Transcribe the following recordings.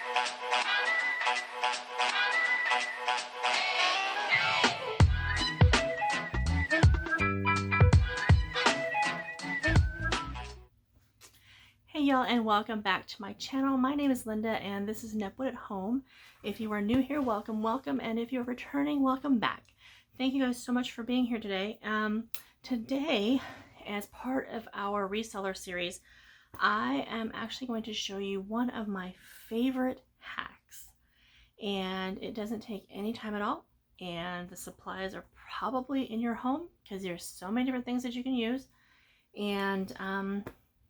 Hey y'all, and welcome back to my channel. My name is Linda and this is Nepwood at Home. If you are new here, welcome, and if you're returning, welcome back. Thank you guys so much for being here today. Today, as part of our reseller series, I am actually going to show you one of my favorite hacks, and it doesn't take any time at all, and the supplies are probably in your home because there's so many different things that you can use. And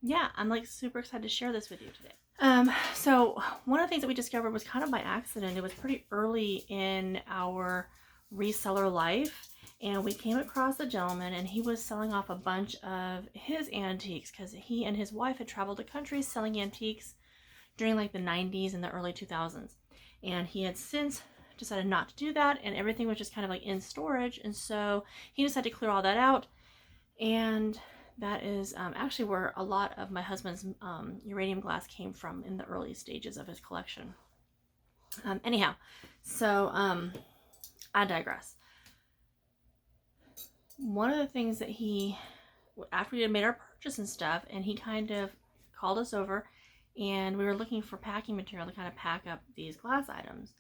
yeah, I'm like super excited to share this with you today. So one of the things that we discovered was kind of by accident. It was pretty early in our reseller life, and we came across a gentleman, and he was selling off a bunch of his antiques because he and his wife had traveled to countries selling antiques during like the 90s and the early 2000s. And he had since decided not to do that, and everything was just kind of like in storage. And so he decided to clear all that out, and that is actually where a lot of my husband's uranium glass came from in the early stages of his collection. Anyhow, so I digress. One of the things that after we had made our purchase and stuff, and he kind of called us over, and we were looking for packing material to kind of pack up these glass items.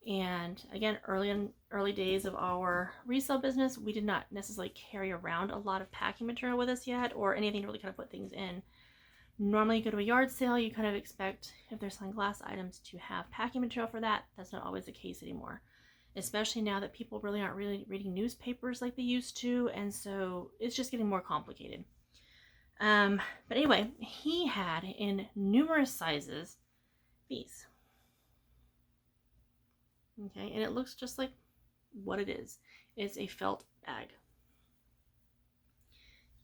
And again, early days of our resale business, we did not necessarily carry around a lot of packing material with us yet, or anything to really kind of put things in. Normally you go to a yard sale, you kind of expect, if they're selling glass items, to have packing material for that. That's not always the case anymore, especially now that people really aren't reading newspapers like they used to, and so it's just getting more complicated. But anyway, he had in numerous sizes these. Okay, and it looks just like what it is. It's a felt bag.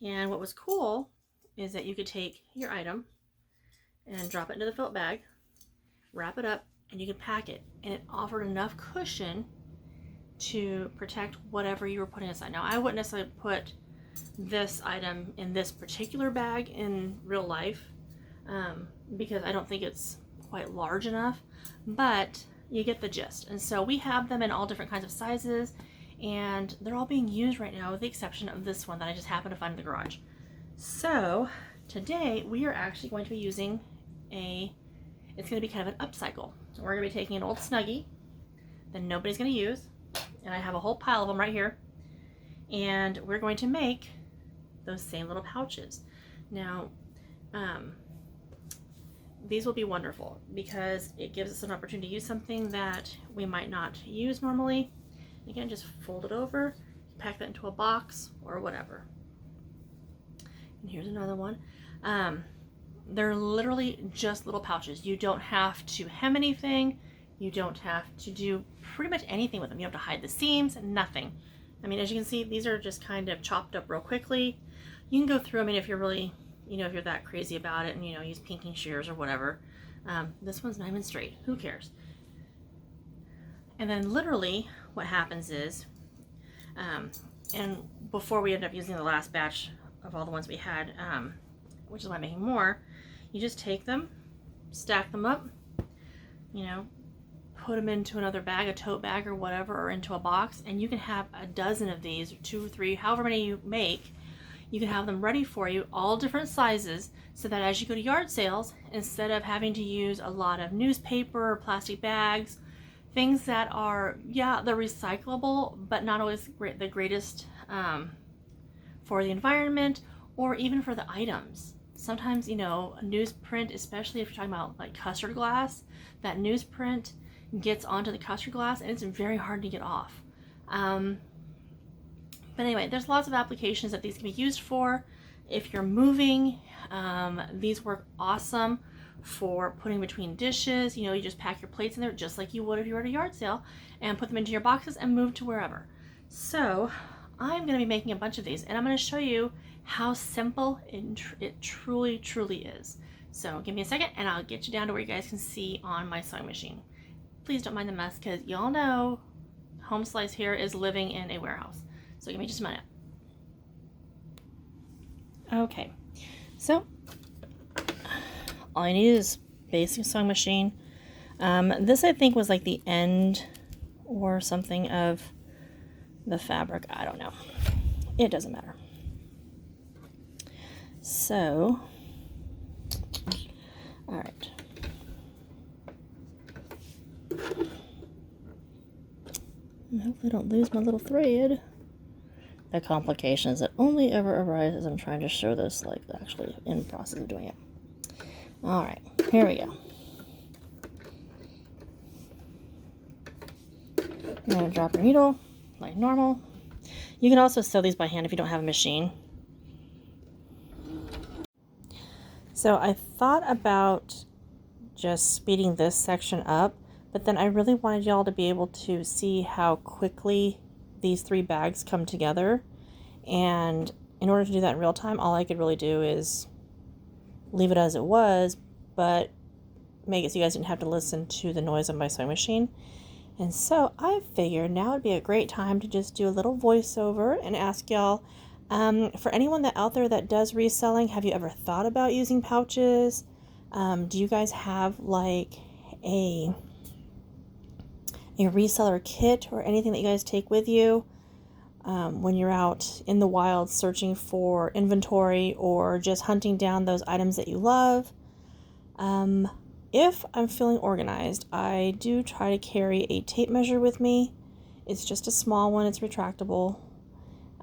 And what was cool is that you could take your item and drop it into the felt bag, wrap it up, and you could pack it. And it offered enough cushion to protect whatever you were putting aside. Now, I wouldn't necessarily put this item in this particular bag in real life because I don't think it's quite large enough, but you get the gist. And so we have them in all different kinds of sizes, and they're all being used right now with the exception of this one that I just happened to find in the garage. So today we are actually going to be using it's going to be kind of an upcycle. So we're going to be taking an old snuggy that nobody's going to use, and I have a whole pile of them right here, and we're going to make those same little pouches. Now these will be wonderful because it gives us an opportunity to use something that we might not use normally. Again, just fold it over, pack that into a box or whatever. And here's another one. They're literally just little pouches. You don't have to hem anything. You don't have to do pretty much anything with them. You have to hide the seams, nothing. I mean, as you can see, these are just kind of chopped up real quickly. You can go through, I mean, if you're really, if you're that crazy about it and, use pinking shears or whatever. This one's not even straight. Who cares? And then literally what happens is, and before we end up using the last batch of all the ones we had, which is why I'm making more, you just take them, stack them up, put them into another bag, a tote bag or whatever, or into a box, and you can have a dozen of these, or 2 or 3, however many you make. You can have them ready for you, all different sizes, so that as you go to yard sales, instead of having to use a lot of newspaper or plastic bags, things that are, yeah, they're recyclable, but not always the greatest for the environment or even for the items. Sometimes, newsprint, especially if you're talking about like custard glass, that newsprint gets onto the custard glass and it's very hard to get off. But anyway, there's lots of applications that these can be used for. If you're moving, these work awesome for putting between dishes. You just pack your plates in there just like you would if you were at a yard sale and put them into your boxes and move to wherever. So I'm going to be making a bunch of these, and I'm going to show you how simple it truly is. So give me a second and I'll get you down to where you guys can see on my sewing machine. Please don't mind the mess because y'all know Home Slice here is living in a warehouse. So give me just a minute. Okay, so all you need is basic sewing machine. This I think was like the end or something of the fabric. I don't know. It doesn't matter. So, all right. Hopefully I don't lose my little thread. The complications that only ever arise as I'm trying to show this, like actually in the process of doing it. All right, here we go. I'm gonna drop your needle like normal. You can also sew these by hand if you don't have a machine. So I thought about just speeding this section up, but then I really wanted y'all to be able to see how quickly these 3 bags come together. And in order to do that in real time, all I could really do is leave it as it was, but make it so you guys didn't have to listen to the noise of my sewing machine. And so I figured now would be a great time to just do a little voiceover and ask y'all, for anyone that out there that does reselling, have you ever thought about using pouches? Do you guys have like a reseller kit or anything that you guys take with you when you're out in the wild searching for inventory or just hunting down those items that you love? If I'm feeling organized, I do try to carry a tape measure with me. It's just a small one, it's retractable,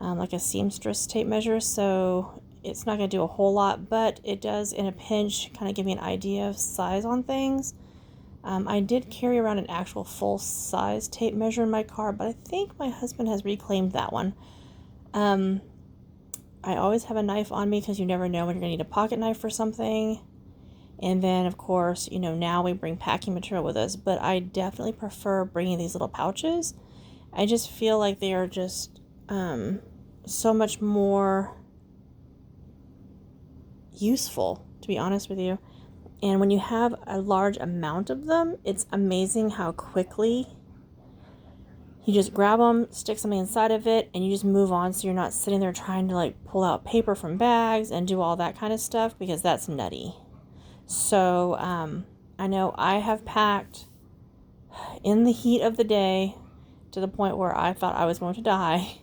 like a seamstress tape measure, so it's not going to do a whole lot, but it does in a pinch kind of give me an idea of size on things. I did carry around an actual full-size tape measure in my car, but I think my husband has reclaimed that one. I always have a knife on me because you never know when you're going to need a pocket knife for something. And then, of course, you know, now we bring packing material with us, but I definitely prefer bringing these little pouches. I just feel like they are just so much more useful, to be honest with you. And when you have a large amount of them, it's amazing how quickly you just grab them, stick something inside of it, and you just move on, so you're not sitting there trying to like pull out paper from bags and do all that kind of stuff, because that's nutty. So I know I have packed in the heat of the day to the point where I thought I was going to die,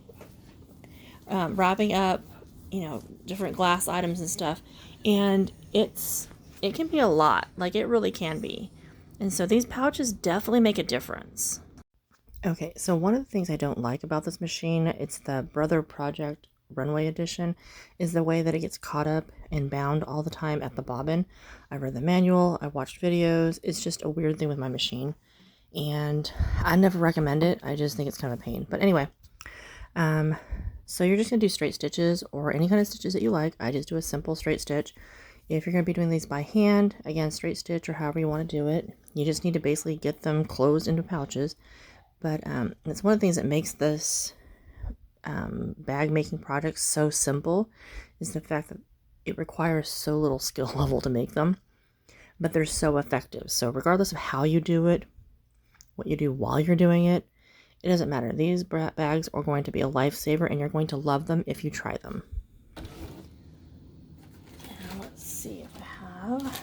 wrapping up, you know, different glass items and stuff, and it can be a lot. Like, it really can be. And so these pouches definitely make a difference. Okay, so one of the things I don't like about this machine, it's the Brother Project Runway Edition, is the way that it gets caught up and bound all the time at the bobbin. I read the manual, I watched videos. It's just a weird thing with my machine, and I never recommend it. I just think it's kind of a pain. But anyway, so you're just gonna do straight stitches or any kind of stitches that you like. I just do a simple straight stitch. If you're gonna be doing these by hand, again, straight stitch or however you want to do it, you just need to basically get them closed into pouches. But it's one of the things that makes this bag making project so simple, is the fact that it requires so little skill level to make them, but they're so effective. So regardless of how you do it, what you do while you're doing it, it doesn't matter. These bags are going to be a lifesaver, and you're going to love them if you try them. Now let's see if I have...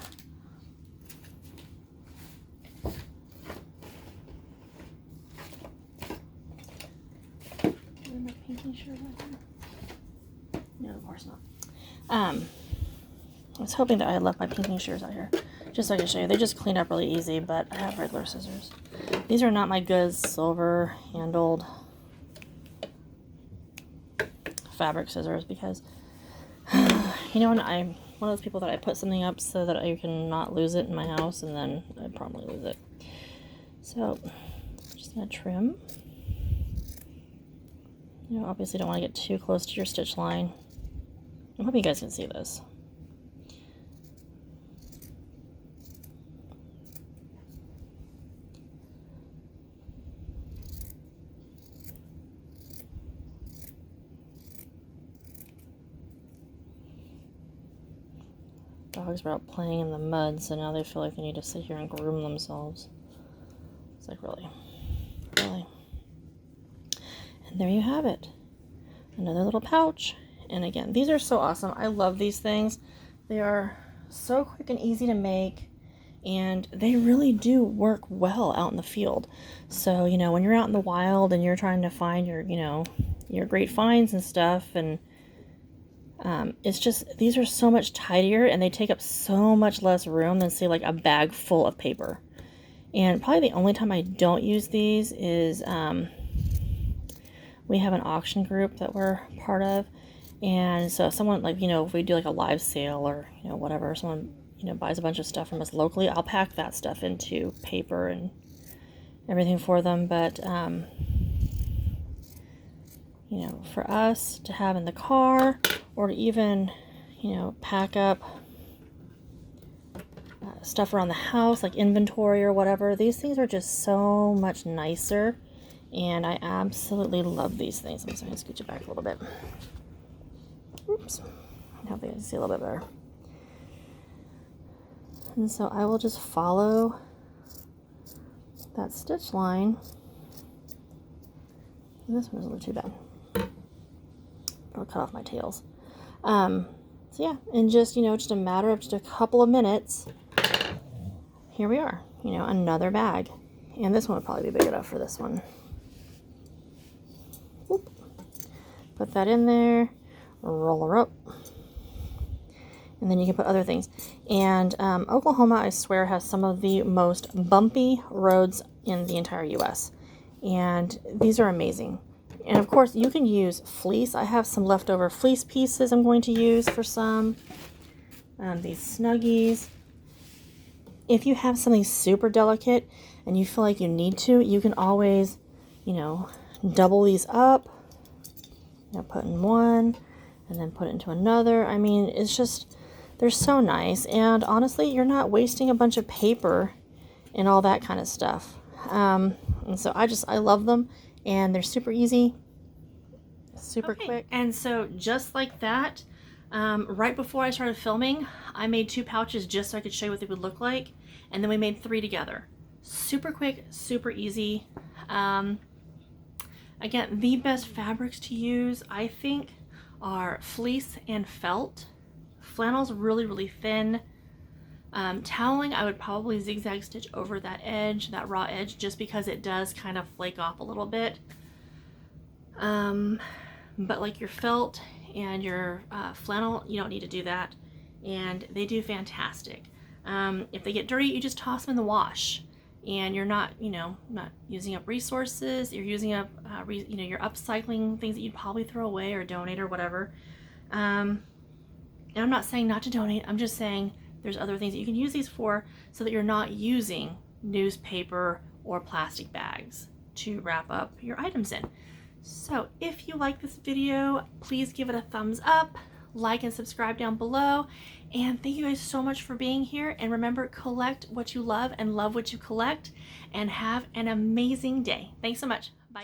No, of course not. I was hoping that I had left my pinking shears out here, just so I could show you. They just clean up really easy, but I have regular scissors. These are not my good silver handled fabric scissors, because you know, when I'm one of those people that I put something up so that I can not lose it in my house, and then I probably lose it. So I'm just gonna trim. You know, obviously don't want to get too close to your stitch line. I hope you guys can see this. Dogs were out playing in the mud, so now they feel like they need to sit here and groom themselves. It's like, really? Really? And there you have it. Another little pouch. And again, these are so awesome. I love these things. They are so quick and easy to make. and they really do work well out in the field. So, you know, when you're out in the wild and you're trying to find your, you know, your great finds and stuff, and it's just, these are so much tidier and they take up so much less room than, say, like a bag full of paper. And probably the only time I don't use these is we have an auction group that we're part of, and so if someone, like, you know, if we do like a live sale or, you know, whatever, someone, you know, buys a bunch of stuff from us locally, I'll pack that stuff into paper and everything for them. But you know, for us to have in the car, or to even, you know, pack up stuff around the house, like inventory or whatever, these things are just so much nicer, and I absolutely love these things. I'm just going to scoot you back a little bit. Oops. I hope you can see a little bit better. And so I will just follow that stitch line. And this one isn't too bad. I'll cut off my tails. So yeah, in just, you know, just a matter of just a couple of minutes, here we are, you know, another bag. And this one would probably be big enough for this one. Whoop. Put that in there, roll her up, and then you can put other things. And Oklahoma, I swear, has some of the most bumpy roads in the entire US. And these are amazing. And of course, you can use fleece. I have some leftover fleece pieces I'm going to use for some. These snuggies. If you have something super delicate and you feel like you need to, you can always, you know, double these up. You know, put in one and then put it into another. I mean, it's just, they're so nice. And honestly, you're not wasting a bunch of paper and all that kind of stuff. And so I love them, and they're super easy, super quick. And so just like that, right before I started filming, I made 2 pouches just so I could show you what they would look like, and then we made 3 together. Super quick, super easy. Again, the best fabrics to use, I think, are fleece and felt. Flannel's really, really thin. Toweling, I would probably zigzag stitch over that edge, that raw edge, just because it does kind of flake off a little bit. But like your felt and your flannel, you don't need to do that, and they do fantastic. If they get dirty, you just toss them in the wash, and you're not, you know, not using up resources. You're using up, you know, you're upcycling things that you'd probably throw away or donate or whatever. And I'm not saying not to donate. I'm just saying there's other things that you can use these for, so that you're not using newspaper or plastic bags to wrap up your items in. So if you like this video, please give it a thumbs up, like and subscribe down below. And thank you guys so much for being here. And remember, collect what you love and love what you collect, and have an amazing day. Thanks so much. Bye.